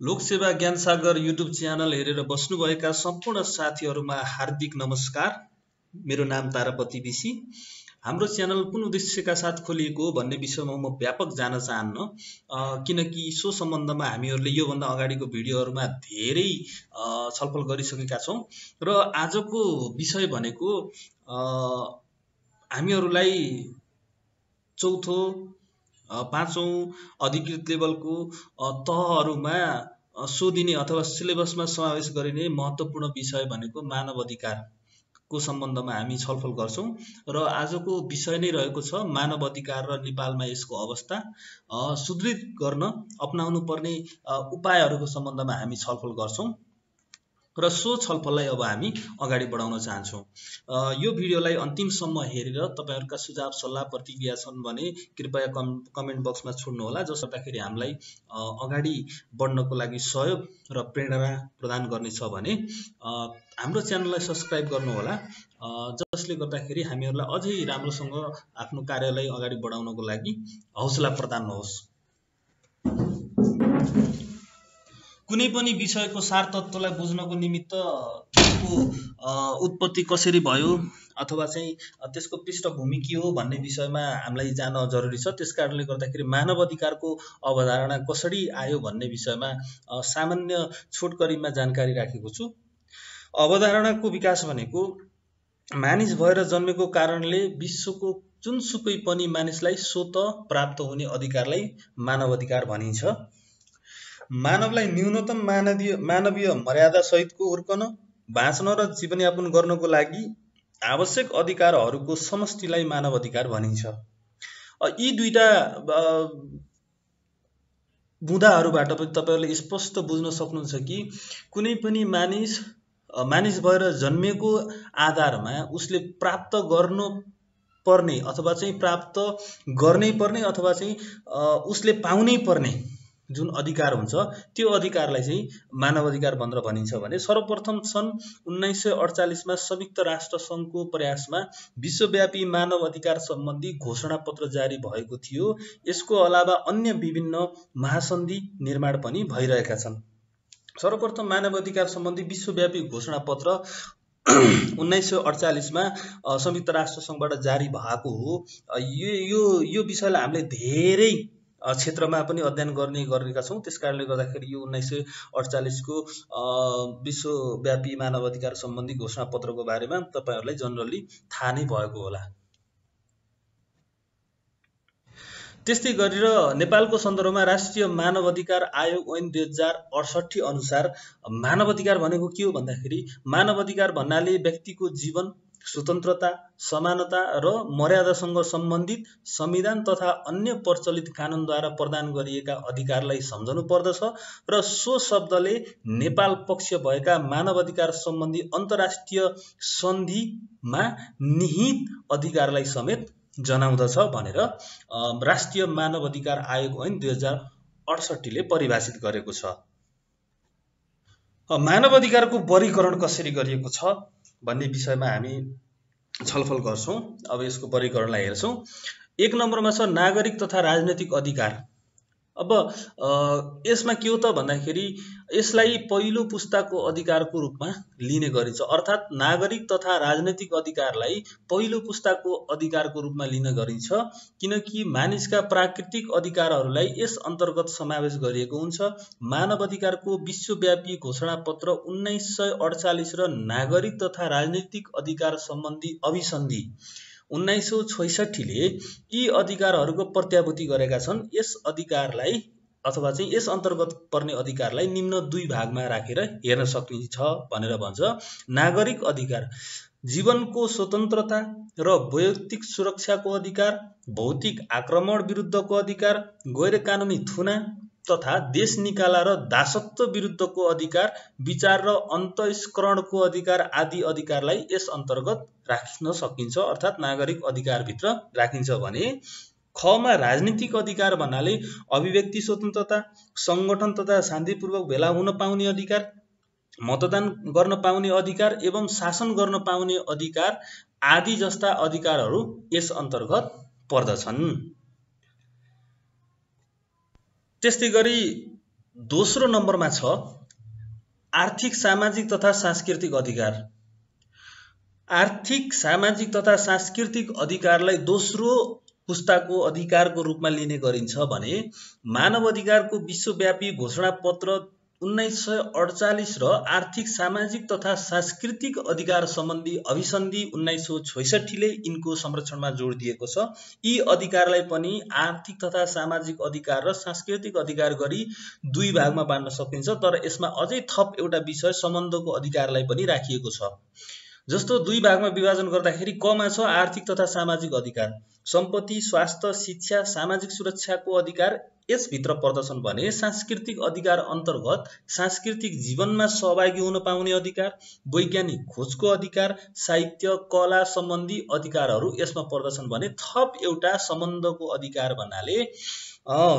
लोकसेवा ज्ञान सागर YouTube channel हेरेर बस्नुभएका सम्पूर्ण साथीहरुमा हार्दिक नमस्कार। मेरो नाम तारापति बिसी। हाम्रो च्यानल कुन उद्देश्यका साथ खोलिएको भन्ने विषयमा म व्यापक जान चाहन्न, किनकि सो सम्बन्धमा हामीहरूले यो भन्दा अगाडिको भिडियोहरुमा धेरै छलफल गरिसकेका छौं र आजको विषय भनेको हामीहरूलाई चौथो पाँचौं अधिकृत लेभलको तहहरुमा सोधिने अथवा सिलेबसमा समावेश गरिने महत्त्वपूर्ण विषय भनेको मानव अधिकारको सम्बन्धमा हामी छलफल गर्छौं र आजको विषय नै रहेको छ मानव अधिकार र नेपालमा यसको अवस्था सुदृढ गर्न अपनाउनु पर्ने उपायहरुको सम्बन्धमा हामी छलफल गर्छौं र सो छलफललाई अब हामी अगाडि बढाउन चाहन्छौं। यो भिडियोलाई अन्तिमसम्म हेरेर तपाईहरुका सुझाव सल्लाह प्रतिक्रिया छन् भने कृपया कमेन्ट बक्समा छोड्नु होला, जसले हामीलाई अगाडि बढ्नको लागि सहयोग र प्रेरणा प्रदान गर्नेछ भने हाम्रो च्यानललाई सब्स्क्राइब गर्नु होला, जसले गर्दाखेरि हामीहरुलाई अझै राम्रोसँग आफ्नो कार्यलाई अगाडि बढाउनको लागि हौसला प्रदान होस्। कुनै पनि विषयको सार तत्त्वलाई बुझ्नको निमित्त त्यसको उत्पत्ति कसरी भयो अथवा चाहिँ त्यसको पृष्ठभूमि के हो भन्ने विषयमा हामीलाई जान्न जरुरी छ। त्यसकारणले गर्दाखेरि मानव अधिकारको अवधारणा कसरी आयो भन्ने विषयमा सामान्य छोटकरीमा जानकारी राखेको छु। अवधारणाको विकास भनेको मानिस भएर जन्मेको कारणले विश्वको जुनसुकै पनि मानिसलाई स्वतः प्राप्त हुने अधिकारलाई मानव अधिकार भनिन्छ। मानवलाई न्यूनतम मानवीय मर्यादा सहितको हुर्कन, बाँच्न र जीवनयापन गर्नको लागि आवश्यक अधिकारहरूको समष्टिलाई मानव अधिकार भनिन्छ। यी दुईटा बुँदाहरूबाट पनि तपाईहरुले स्पष्ट बुझ्न सक्नुहुन्छ कि कुनै पनि मानिस भएर जन्मिएको आधारमा उसले प्राप्त गर्नु पर्ने अथवा चाहिँ प्राप्त गर्नै पर्ने अथवा चाहिँ उसले पाउनै पर्ने जुन अधिकार हुन्छ त्यो अधिकारलाई चाहिँ मानव अधिकार भनेर भनिन्छ। भने सर्वप्रथम सन् 1948 मा संयुक्त राष्ट्र संघको प्रयासमा विश्वव्यापी मानव अधिकार सम्बन्धी घोषणा पत्र जारी भएको थियो। यसको अलावा अन्य विभिन्न महासन्धि निर्माण पनि भइरहेका छन्। सर्वप्रथम मानव अधिकार सम्बन्धी विश्वव्यापी घोषणा पत्र 1948 मा संयुक्त राष्ट्र संघबाट जारी भएको हो। यो विषयलाई हामीले धेरै क्षेत्रमा पनि अध्ययन गरेका छौं। त्यसकारणले गर्दाखेरि यो 1948 को विश्वव्यापी मानव अधिकार सम्बन्धी घोषणा पत्रको बारेमा तपाईहरुलाई जनरली थाहा नै भएको होला। त्यस्तै गरेर नेपालको सन्दर्भमा राष्ट्रिय मानव अधिकार आयोग ऐन 2068 अनुसार मानव अधिकार भनेको के हो भन्दाखेरि मानव अधिकार भन्नाले व्यक्तिको जीवन, स्वतन्त्रता, समानता र मर्यादासँग सम्बन्धित संविधान तथा अन्य प्रचलित कानूनद्वारा प्रदान गरिएका अधिकारलाई सम्झनु पर्दछ र सो शब्दले नेपाल पक्ष भएका मानव अधिकार सम्बन्धी अन्तर्राष्ट्रिय सन्धिमा निहित अधिकारलाई समेत जनाउँदछ भनेर राष्ट्रिय मानव अधिकार आयोग ऐन 2068 ले परिभाषित गरेको छ। मानव अधिकारको वर्गीकरण कसरी गरिएको छ भन्ने विषयमा हामी छलफल गर्छौं। अब यसको वर्गीकरणलाई हेर्छौं। 1 नम्बरमा छ नागरिक तथा राजनैतिक अधिकार। अब यसमा के हो त भन्दाखेरि यसलाई पहिलो पुस्ताको अधिकारको रूपमा लिने गरिन्छ, अर्थात नागरिक तथा राजनैतिक अधिकारलाई पहिलो पुस्ताको अधिकारको रूपमा लिने गरिन्छ, किनकि मानिसका प्राकृतिक अधिकारहरूलाई यस अन्तर्गत समावेश गरिएको हुन्छ। मानव अधिकारको विश्वव्यापी घोषणा पत्र 1948 र नागरिक तथा राजनैतिक अधिकार सम्बन्धी अभिसन्धि 1966 ले यी अधिकारहरूको प्रत्याभूति गरेका छन्। यस अधिकारलाई अथवा चाहिँ यस अन्तर्गत पर्ने अधिकारलाई निम्न दुई भागमा राखेर हेर्न सकिन्छ भनेर भन्छ। नागरिक अधिकार जीवनको स्वतन्त्रता र वैयक्तिक सुरक्षाको अधिकार, भौतिक आक्रमण विरुद्धको अधिकार, गैर कानुनी थुना तथा देश निकाला र दासत्व विरुद्धको अधिकार, विचार र अन्तस्करणको अधिकार आदि अधिकारलाई यस अन्तर्गत राख्न सकिन्छ, अर्थात नागरिक अधिकार भित्र राखिन्छ। भने खमा राजनीतिक अधिकार भन्नाले अभिव्यक्ति स्वतन्त्रता, संगठन तथा शान्तिपूर्वक भेला हुन पाउने अधिकार, मतदान गर्न पाउने अधिकार एवं शासन गर्न पाउने अधिकार आदि जस्ता अधिकारहरू यस अन्तर्गत पर्दछन्। त्यस्तै गरी दोस्रो नम्बरमा छ आर्थिक सामाजिक तथा सांस्कृतिक अधिकार। आर्थिक सामाजिक तथा सांस्कृतिक अधिकारलाई दोस्रो पुस्ताको अधिकारको रूपमा लिने गरिन्छ भने मानव अधिकारको विश्वव्यापी घोषणा पत्र 1948 र आर्थिक सामाजिक तथा सांस्कृतिक अधिकार सम्बन्धी अभिसन्धि 1966 ले यिनको संरक्षणमा जोड दिएको छ। यी अधिकारलाई पनि आर्थिक तथा सामाजिक अधिकार र सांस्कृतिक अधिकार गरी दुई भागमा बाँड्न सकिन्छ, तर यसमा अझै थप एउटा विषय सम्बन्धको अधिकारलाई पनि राखिएको छ। जस्तो दुई भागमा विभाजन गर्दाखेरि कमा छ आर्थिक तथा सामाजिक अधिकार, सम्पत्ति, स्वास्थ्य, शिक्षा, सामाजिक सुरक्षाको अधिकार यसभित्र पर्दछन् भने सांस्कृतिक अधिकार अन्तर्गत सांस्कृतिक जीवनमा सहभागी हुन पाउने अधिकार, वैज्ञानिक खोजको अधिकार, साहित्य, कला सम्बन्धी अधिकारहरू यसमा पर्दछन् भने थप एउटा सम्बन्धको अधिकार भन्नाले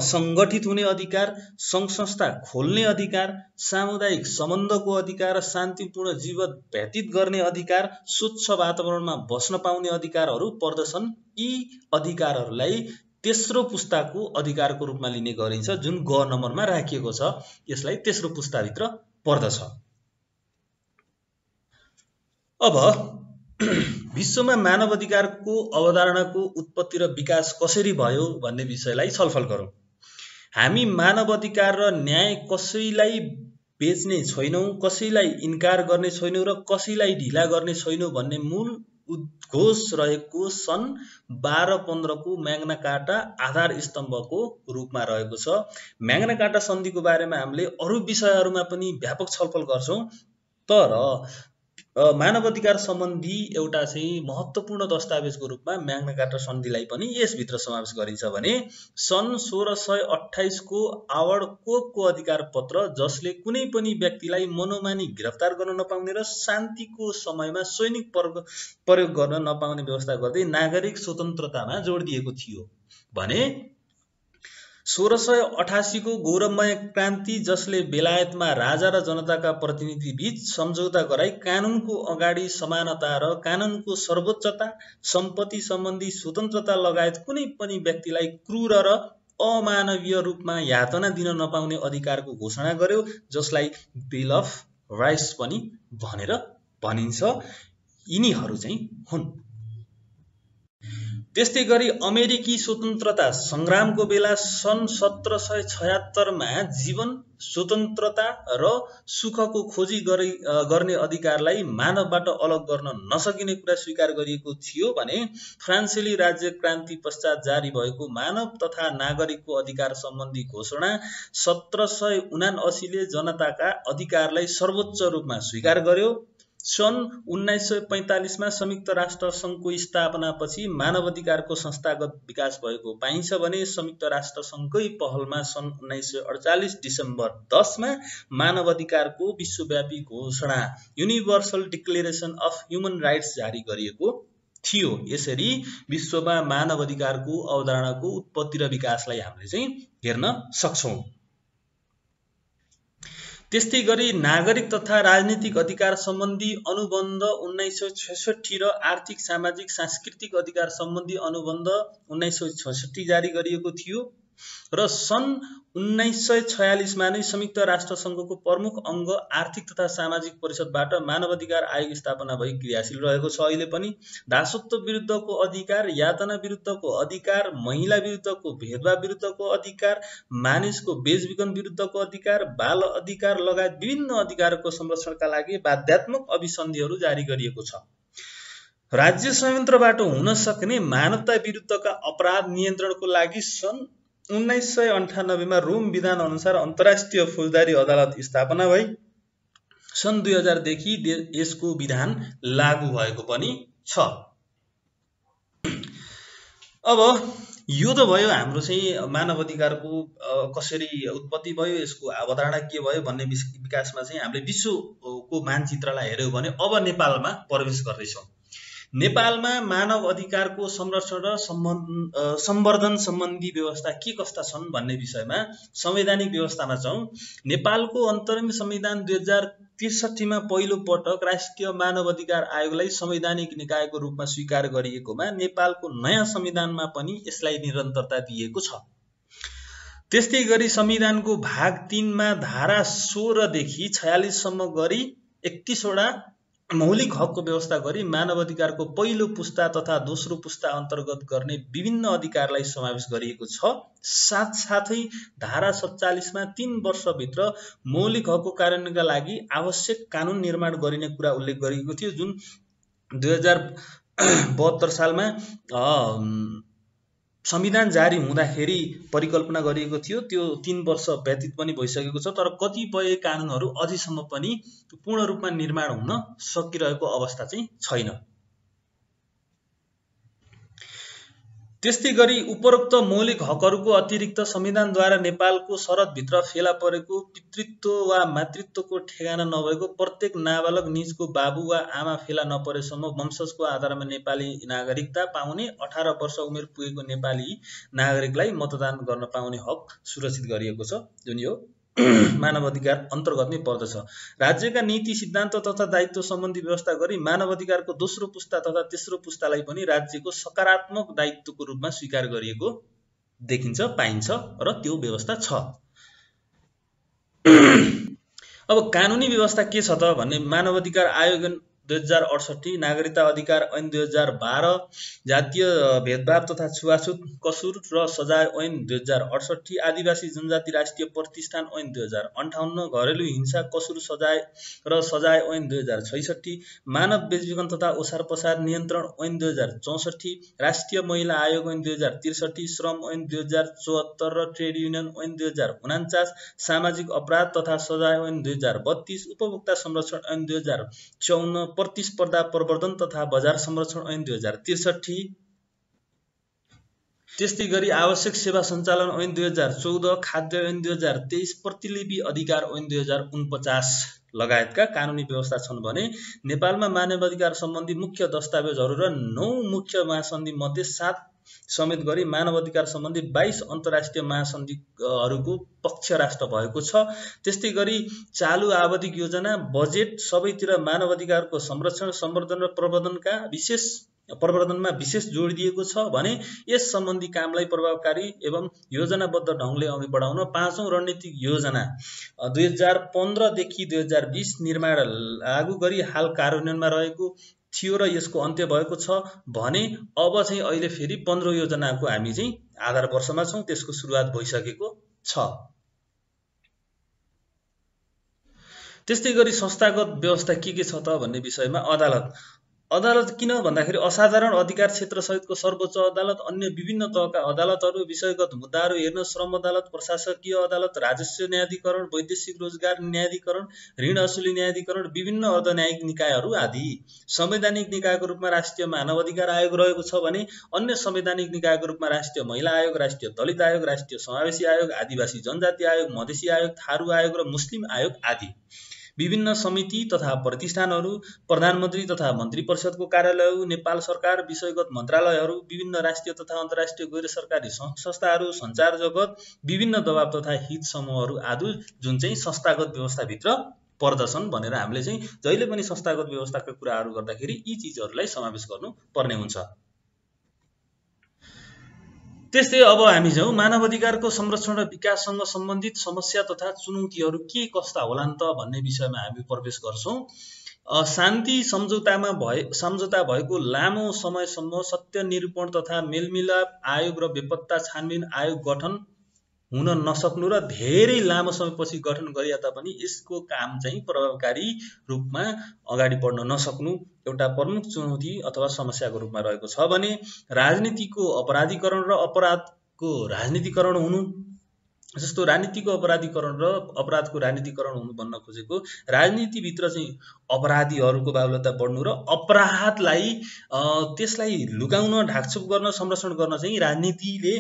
संगठित हुने अधिकार, संघ संस्था खोल्ने अधिकार, सामुदायिक सम्बन्धको अधिकार, शान्तिपूर्ण जीवन व्यतीत गर्ने अधिकार, स्वच्छ वातावरणमा बस्न पाउने अधिकारहरू पर्दछन्। यी अधिकारहरूलाई तेस्रो पुस्ताको अधिकारको रूपमा लिने गरिन्छ, जुन ग नम्बरमा राखिएको छ। यसलाई तेस्रो पुस्ताभित्र पर्दछ। अब विश्वमा मानव अधिकारको अवधारणाको उत्पत्ति र विकास कसरी भयो भन्ने विषयलाई छलफल गरौँ। हामी मानव अधिकार र न्याय कसैलाई बेच्ने छैनौँ, कसैलाई इन्कार गर्ने छैनौँ र कसैलाई ढिला गर्ने छैनौँ भन्ने मूल उद्घोष रहेको सन् 1215 को म्याग्ना कार्टा आधार स्तम्भको रूपमा रहेको छ। म्याग्ना कार्टा सन्धिको बारेमा हामीले अरू विषयहरूमा पनि व्यापक छलफल गर्छौँ, तर मानव अधिकार सम्बन्धी एउटा चाहिँ महत्त्वपूर्ण दस्तावेजको रूपमा म्याग्ना कार्टा सन्धिलाई पनि यसभित्र समावेश गरिन्छ भने सन् 1628 को आवर्ड कोकको अधिकार पत्र, जसले कुनै पनि व्यक्तिलाई मनोमानी गिरफ्तार गर्न नपाउने र शान्तिको समयमा सैनिक प्रयोग गर्न नपाउने व्यवस्था गर्दै नागरिक स्वतन्त्रतामा जोड दिएको थियो भने 1688 को गौरवमय क्रान्ति, जसले बेलायतमा राजा र जनताका प्रतिनिधि बीच सम्झौता गराई कानुनको अगाडि समानता र कानुनको सर्वोच्चता, सम्पत्ति सम्बन्धी स्वतन्त्रता लगायत कुनै पनि व्यक्तिलाई क्रूर र अमानवीय रूपमा यातना दिन नपाउने अधिकारको घोषणा गर्यो, जसलाई बिल अफ राइट्स पनि भनेर भनिन्छ। यिनीहरू चाहिँ हुन्। त्यस्तै गरी अमेरिकी स्वतन्त्रता संग्रामको बेला सन् 1776 मा जीवन, स्वतन्त्रता र सुखको खोजी गर्ने अधिकारलाई मानवबाट अलग गर्न नसकिने कुरा स्वीकार गरिएको थियो भने फ्रान्सेली राज्य क्रान्ति पश्चात जारी भएको मानव तथा नागरिकको अधिकार सम्बन्धी घोषणा 1779 ले जनताका अधिकारलाई सर्वोच्च रूपमा स्वीकार गर्यो। सन् 1945 मा संयुक्त राष्ट्र संघको स्थापनापछि मानव अधिकारको संस्थागत विकास भएको पाइन्छ भने संयुक्त राष्ट्र संघकै पहलमा सन् 1948 डिसेम्बर 10 मा मानव अधिकारको विश्वव्यापी घोषणा universal declaration of human rights जारी गरिएको थियो। यसरी विश्वमा मानव अधिकारको अवधारणाको उत्पत्ति र विकासलाई हामीले चाहिँ हेर्न सक्छौं। त्यस्तै गरी नागरिक तथा राजनीतिक अधिकार सम्बन्धी अनुबन्ध 1966 र आर्थिक सामाजिक सांस्कृतिक अधिकार सम्बन्धी अनुबन्ध 1966 जारी गरिएको थियो र सन् 1946 मा नै संयुक्त राष्ट्र संघको प्रमुख अङ्ग आर्थिक तथा सामाजिक परिषदबाट मानव अधिकार आयोग स्थापना भई क्रियाशील रहेको छ। अहिले पनि दासत्व विरुद्धको अधिकार, यातना विरुद्धको अधिकार, महिला विरुद्धको भेदभाव विरुद्धको अधिकार, मानिसको बेचबिखन विरुद्धको अधिकार, बाल अधिकार लगायत विभिन्न अधिकारको संरक्षणका लागि बाध्यात्मक अभिसन्धिहरू जारी गरिएको छ। राज्य संयन्त्रबाट हुन सक्ने मानवता विरुद्धका अपराध नियन्त्रणको लागि सन् 1998 मा रोम विधान अनुसार अन्तर्राष्ट्रिय फौजदारी अदालत स्थापना भई सन् 2000 देखि यसको विधान लागू भएको पनि छ। अब यो त भयो हाम्रो चाहिँ मानव अधिकारको कसरी उत्पत्ति भयो, यसको अवधारणा के भयो भन्ने विकासमा चाहिँ हामीले विश्वको मानचित्रलाई हेर्यौं भने अब नेपालमा प्रवेश गर्दैछौँ। नेपालमा मानव अधिकारको संरक्षण र सम्वर्धन सम्बन्धी व्यवस्था के कस्ता छन् भन्ने विषयमा संवैधानिक व्यवस्थामा छौं। नेपालको अन्तरिम संविधान 2063 मा पहिलो पटक राष्ट्रिय मानव अधिकार आयोगलाई संवैधानिक निकायको रूपमा स्वीकार गरिएकोमा नेपालको नयाँ संविधानमा पनि यसलाई निरन्तरता दिएको छ। त्यस्तै गरी संविधानको भाग 3 मा धारा 16 देखि 46 सम्म गरी 31 वटा मौलिक हकको व्यवस्था गरी मानव अधिकारको पहिलो पुस्ता तथा दोस्रो पुस्ता अन्तर्गत गर्ने विभिन्न अधिकारलाई समावेश गरिएको छ। साथसाथै धारा 47 मा 3 वर्षभित्र मौलिक हकको कार्यान्वयनका लागि आवश्यक कानुन निर्माण गरिने कुरा उल्लेख गरिएको थियो, जुन 2072 सालमा संविधान जारी हुँदाखेरि परिकल्पना गरिएको थियो। त्यो 3 वर्ष व्यतीत पनि भइसकेको छ, तर कतिपय कानुनहरू अझैसम्म पनि पूर्ण रूपमा निर्माण हुन सकिरहेको अवस्था चाहिँ छैन। त्यस्तै गरी उपरोक्त मौलिक हकहरूको अतिरिक्त संविधानद्वारा नेपालको सरहदभित्र फेला परेको पितृत्व वा मातृत्वको ठेगाना नभएको प्रत्येक नाबालक निजको बाबु वा आमा फेला नपरेसम्म वंशजको आधारमा नेपाली नागरिकता पाउने 18 वर्ष उमेर पुगेको नेपाली नागरिकलाई मतदान गर्न पाउने हक सुरक्षित गरिएको छ, जुन यो मानव अधिकार अन्तर्गत नै पर्दछ। राज्यका नीति सिद्धान्त तथा दायित्व सम्बन्धी व्यवस्था गरी मानव अधिकारको दोस्रो पुस्ता तथा तेस्रो पुस्तालाई पनि राज्यको सकारात्मक दायित्वको रूपमा स्वीकार गरिएको देखिन्छ, पाइन्छ र त्यो व्यवस्था छ। अब कानुनी व्यवस्था के छ त भन्ने मानव अधिकार आयोग 2068, नागरिकता अधिकार ऐन 2012, जातीय भेदभाव तथा छुवाछुत कसुर र सजाय ऐन 2068, आदिवासी जनजाति राष्ट्रिय प्रतिष्ठान ऐन 2058, घरेलु हिंसा कसुर सजाय र सजाय ऐन 2066, मानव बेचबिखन तथा ओसार पसार नियन्त्रण ऐन 2064, राष्ट्रिय महिला आयोग ऐन 2063, श्रम ऐन 2074 र ट्रेड युनियन ऐन 2049, सामाजिक अपराध तथा सजाय ऐन 2032, उपभोक्ता संरक्षण ऐन 2054, प्रतिस्पर्धा प्रवर्धन तथा बजार संरक्षण ऐन 2063, त्यस्तै गरी आवश्यक सेवा सञ्चालन ऐन 2014, खाद्य ऐन 2023, प्रतिलिपि अधिकार ऐन 2049 लगायतका कानुनी व्यवस्था छन् भने नेपालमा मानव अधिकार सम्बन्धी मुख्य दस्तावेजहरू र 9 मुख्य महासन्धि मध्ये 7 समेत गरी मानव अधिकार सम्बन्धी 22 अन्तर्राष्ट्रिय महासन्धिहरूको पक्ष राष्ट्र भएको छ। त्यस्तै गरी चालु आवधिक योजना बजेट सबैतिर मानव अधिकारको संरक्षण, सम्वर्धन र प्रवर्धनमा विशेष जोड दिएको छ भने यस सम्बन्धी कामलाई प्रभावकारी एवं योजनाबद्ध ढङ्गले अघि बढाउन 5औं रणनीतिक योजना 2015 देखि 2020 निर्माण लागू गरी हाल कार्यान्वयनमा रहेको थियो र यसको अन्त्य भएको छ भने अब चाहिँ अहिले फेरि 15औं योजनाको हामी चाहिँ आधार वर्षमा छौं, त्यसको सुरुवात भइसकेको छ। त्यस्तै गरी संस्थागत व्यवस्था के छ त भन्ने विषयमा अदालत किन भन्दाखेरि असाधारण अधिकार क्षेत्र सहितको सर्वोच्च अदालत, अन्य विभिन्न तहका अदालतहरू, विषयगत मुद्दाहरू हेर्न श्रम अदालत, प्रशासकीय अदालत, राजस्व न्यायाधिकरण, वैदेशिक रोजगार न्यायाधिकरण, ऋण असुली न्यायाधिकरण, विभिन्न अर्धन्यायिक निकायहरू आदि। संवैधानिक निकायको रूपमा राष्ट्रिय मानव अधिकार आयोग रहेको छ भने अन्य संवैधानिक निकायको रूपमा राष्ट्रिय महिला आयोग, राष्ट्रिय दलित आयोग, राष्ट्रिय समावेशी आयोग, आदिवासी जनजाति आयोग, मधेसी आयोग, थारू आयोग र मुस्लिम आयोग आदि। विभिन्न समिति तथा प्रतिष्ठानहरू, प्रधानमन्त्री तथा मन्त्री परिषदको कार्यालयहरू, नेपाल सरकार, विषयगत मन्त्रालयहरू, विभिन्न राष्ट्रिय तथा अन्तर्राष्ट्रिय गैर सरकारी संस्थाहरू, सञ्चार जगत, विभिन्न दबाव तथा हित समूहहरू आदि जुन चाहिँ संस्थागत व्यवस्थाभित्र पर्दछन् भनेर हामीले चाहिँ जहिले पनि संस्थागत व्यवस्थाका कुराहरू गर्दाखेरि यी चीजहरूलाई समावेश गर्नु पर्ने हुन्छ। त्यस्तै अब हामी जाउँ मानव अधिकारको संरक्षण र विकाससँग सम्बन्धित समस्या तथा चुनौतीहरू के कस्ता होलान् त भन्ने विषयमा हामी प्रवेश गर्छौं। शान्ति सम्झौता भएको लामो समयसम्म सत्य निरूपण तथा मेलमिलाप आयोग र बेपत्ता छानबिन आयोग गठन हुन नसक्नु र धेरै लामो समयपछि गठन गरिए तापनि यसको काम चाहिँ प्रभावकारी रूपमा अगाडि बढ्न नसक्नु एउटा प्रमुख चुनौती अथवा समस्याको रूपमा रहेको छ भने राजनीतिको अपराधीकरण र अपराधको राजनीतिकरण हुनु, जस्तो राजनीतिको अपराधीकरण र अपराधको राजनीतिकरण हुनु भन्न खोजेको राजनीतिभित्र चाहिँ अपराधीहरूको बाहुल्यता बढ्नु र अपराधलाई त्यसलाई लुकाउन, ढाकछोप गर्न, संरक्षण गर्न चाहिँ राजनीतिले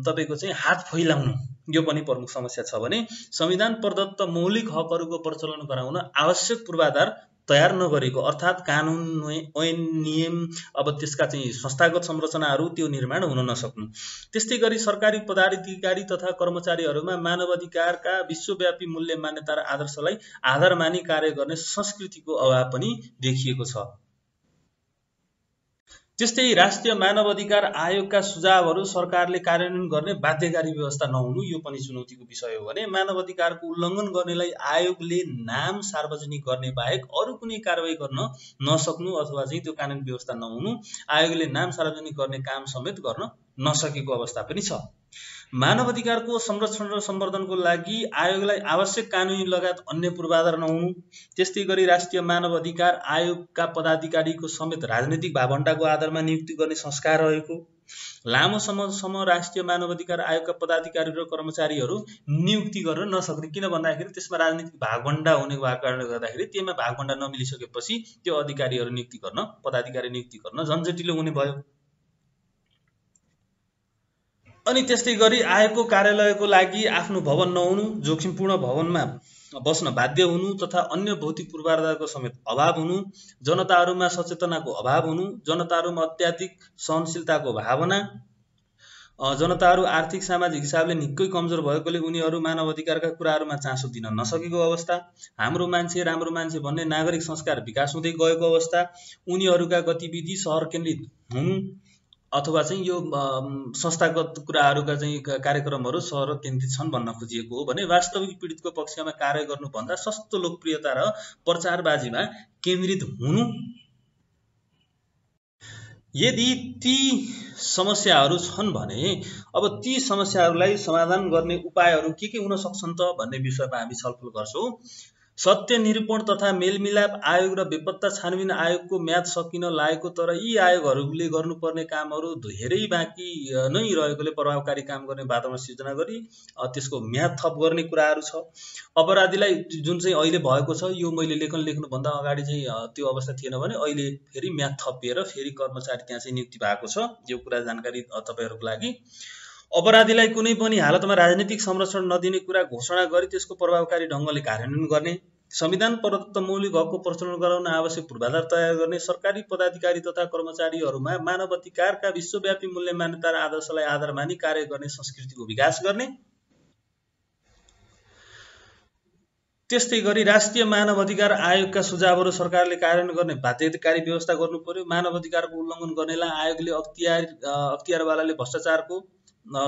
तपाईको चाहिँ हात फैलाउनु, यो पनि प्रमुख समस्या छ भने संविधान प्रदत्त मौलिक हकहरूको प्रचलन गराउन आवश्यक पूर्वाधार तयार नगरेको अर्थात् कानुन ऐन नियम अब त्यसका चाहिँ संस्थागत संरचनाहरू त्यो निर्माण हुन नसक्नु। त्यस्तै गरी सरकारी पदाधिकारी तथा कर्मचारीहरूमा मानव अधिकारका विश्वव्यापी मूल्य मान्यता र आदर्शलाई आधार मानि कार्य गर्ने संस्कृतिको अभाव पनि देखिएको छ। त्यस्तै राष्ट्रिय मानव अधिकार आयोगका सुझावहरू सरकारले कार्यान्वयन गर्ने बाध्यकारी व्यवस्था नहुनु यो पनि चुनौतीको विषय हो भने मानव अधिकारको उल्लङ्घन गर्नेलाई आयोगले नाम सार्वजनिक गर्ने बाहेक अरू कुनै कारबाही गर्न नसक्नु अथवा चाहिँ त्यो कानुन व्यवस्था नहुनु, आयोगले नाम सार्वजनिक गर्ने काम समेत गर्न नसकेको अवस्था पनि छ। मानव अधिकारको संरक्षण र सम्वर्धनको लागि आयोगलाई आवश्यक कानुनी लगायत अन्य पूर्वाधार नहुनु, त्यस्तै गरी राष्ट्रिय मानव अधिकार आयोगका पदाधिकारीको समेत राजनैतिक भावन्डाको आधारमा नियुक्ति गर्ने संस्कार रहेको, लामो समयसम्म राष्ट्रिय मानव अधिकार आयोगका पदाधिकारी र कर्मचारीहरू नियुक्ति गर्न नसक्ने, किन भन्दाखेरि त्यसमा राजनीतिक भागभण्डा हुने भएको कारणले गर्दाखेरि त्यसमा भागभण्डा नमिलिसकेपछि त्यो अधिकारीहरू नियुक्ति गर्न, पदाधिकारी नियुक्ति गर्न झन्झटिलो हुने भयो। अनि त्यस्तै गरी आयोगको कार्यालयको लागि आफ्नो भवन नहुनु, जोखिमपूर्ण भवनमा बस्न बाध्य हुनु तथा अन्य भौतिक पूर्वाधारको समेत अभाव हुनु, जनताहरूमा सचेतनाको अभाव हुनु, जनताहरूमा अत्याधिक सहनशीलताको भावना, जनताहरू आर्थिक सामाजिक हिसाबले निकै कमजोर भएकोले उनीहरू मानव अधिकारका कुराहरूमा चासो दिन नसकेको अवस्था, हाम्रो मान्छे राम्रो मान्छे भन्ने नागरिक संस्कार विकास हुँदै गएको अवस्था, उनीहरूका गतिविधि सहर केन्द्रित हुनु अथवा चाहिँ यो संस्थागत कुराहरूका चाहिँ कार्यक्रमहरू सहर केन्द्रित छन् भन्न खोजिएको हो भने वास्तविक पीडितको पक्षमा कार्य गर्नुभन्दा सस्तो लोकप्रियता र प्रचारबाजीमा केन्द्रित हुनु। यदि ती समस्याहरू छन् भने अब ती समस्याहरूलाई समाधान गर्ने उपायहरू के हुन सक्छन् त भन्ने विषयमा हामी छलफल गर्छौँ। सत्य निरूपण तथा मेलमिलाप आयोग र बेपत्ता छानबिन आयोगको म्याद सकिन लागेको, तर यी आयोगहरूले गर्नुपर्ने कामहरू धेरै बाँकी नै रहेकोले प्रभावकारी काम गर्ने वातावरण सिर्जना गरी त्यसको म्याद थप गर्ने कुराहरू छ। अपराधीलाई जुन चाहिँ अहिले भएको छ, यो मैले लेखन लेख्नुभन्दा अगाडि चाहिँ त्यो अवस्था थिएन भने अहिले फेरि म्याद थपिएर फेरि कर्मचारी त्यहाँ चाहिँ नियुक्ति भएको छ। यो कुरा जानकारी तपाईहरूको लागि। अपराधीलाई कुनै पनि हालतमा राजनीतिक संरक्षण नदिने कुरा घोषणा गरी त्यसको प्रभावकारी ढङ्गले कार्यान्वयन गर्ने, संविधान प्रदत्त मौलिक हकको प्रचलन गराउन आवश्यक पूर्वाधार तयार गर्ने, सरकारी पदाधिकारी तथा कर्मचारीहरूमा मानव अधिकारका विश्वव्यापी मूल्य मान्यता र आदर्शलाई आधार मानी कार्य गर्ने संस्कृतिको विकास गर्ने, त्यस्तै गरी राष्ट्रिय मानव अधिकार आयोगका सुझावहरू सरकारले कार्यान्वयन गर्ने बाध्यकारी व्यवस्था गर्नु पर्यो। मानव अधिकारको उल्लङ्घन गर्नेलाई आयोगले अख्तियारवालाले भ्रष्टाचारको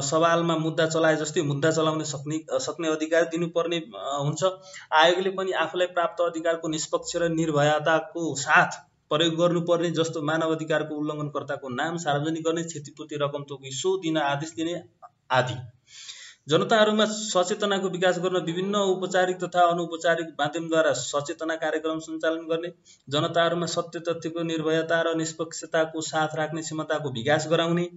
सवालमा मुद्दा चलाए जस्तै मुद्दा चलाउन सक्ने अधिकार दिनुपर्ने हुन्छ। आयोगले पनि आफूलाई प्राप्त अधिकारको निष्पक्ष र निर्भयताको साथ प्रयोग गर्नुपर्ने, जस्तो मानव अधिकारको उल्लङ्घनकर्ताको नाम सार्वजनिक गर्ने, क्षतिपूर्ति रकम तोकी सो दिन आदेश दिने आदि। जनताहरूमा सचेतनाको विकास गर्न विभिन्न औपचारिक तथा अनौपचारिक माध्यमद्वारा सचेतना कार्यक्रम सञ्चालन गर्ने, जनताहरूमा सत्य तथ्यको निर्भयता र निष्पक्षताको साथ राख्ने क्षमताको विकास गराउने,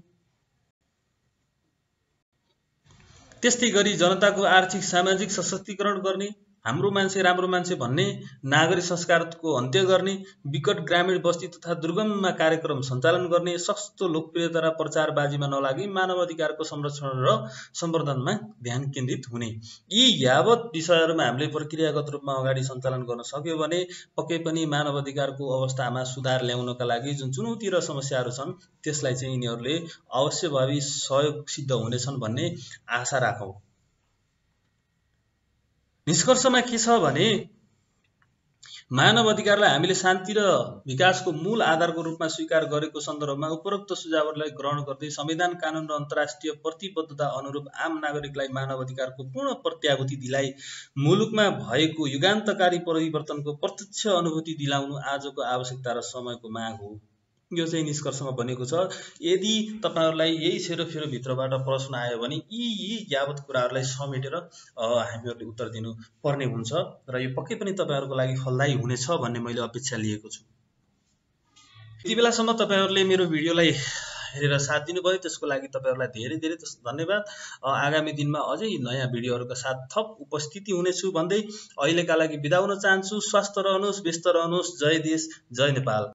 त्यस्तै गरी जनताको आर्थिक सामाजिक सशक्तिकरण गर्ने, हाम्रो मान्छे राम्रो मान्छे भन्ने नागरिक संस्कारको अन्त्य गर्ने, विकट ग्रामीण बस्ती तथा दुर्गममा कार्यक्रम सञ्चालन गर्ने, सस्तो लोकप्रियता र प्रचारबाजीमा नलागी मानव अधिकारको संरक्षण र सम्वर्धनमा ध्यान केन्द्रित हुने। यी यावत विषयहरूमा हामीले प्रक्रियागत रूपमा अगाडि सञ्चालन गर्न सक्यो भने पक्कै पनि मानव अधिकारको अवस्थामा सुधार ल्याउनका लागि जुन चुनौती र समस्याहरू छन् त्यसलाई चाहिँ यिनीहरूले अवश्यभावी सहयोग सिद्ध हुनेछन् भन्ने आशा राखौँ। निष्कर्षमा के छ भने मानव अधिकारलाई हामीले शान्ति र विकासको मूल आधारको रूपमा स्वीकार गरेको सन्दर्भमा उपरोक्त सुझावहरूलाई ग्रहण गर्दै संविधान, कानुन र अन्तर्राष्ट्रिय प्रतिबद्धता अनुरूप आम नागरिकलाई मानव अधिकारको पूर्ण प्रत्याभूति दिलाई मुलुकमा भएको युगान्तकारी परिवर्तनको प्रत्यक्ष अनुभूति दिलाउनु आजको आवश्यकता र समयको माग हो। यो चाहिँ निष्कर्षमा बनेको छ। यदि तपाईहरुलाई यही सेरोफेरोभित्रबाट प्रश्न आयो भने यी यावत कुराहरूलाई समेटेर हामीहरूले उत्तर दिनु पर्ने हुन्छ र यो पक्कै पनि तपाईहरुको लागि फलदायी हुनेछ भन्ने मैले अपेक्षा लिएको छु। यति बेलासम्म तपाईहरुले मेरो भिडियोलाई हेरेर साथ दिनुभयो त्यसको लागि तपाईहरुलाई धेरै धेरै धन्यवाद। आगामी दिनमा अझै नयाँ भिडियोहरुका साथ थप उपस्थिति हुनेछु भन्दै अहिलेका लागि बिदा हुन चाहन्छु। स्वस्थ रहनुहोस्, व्यस्त रहनुहोस्। जय देश, जय नेपाल।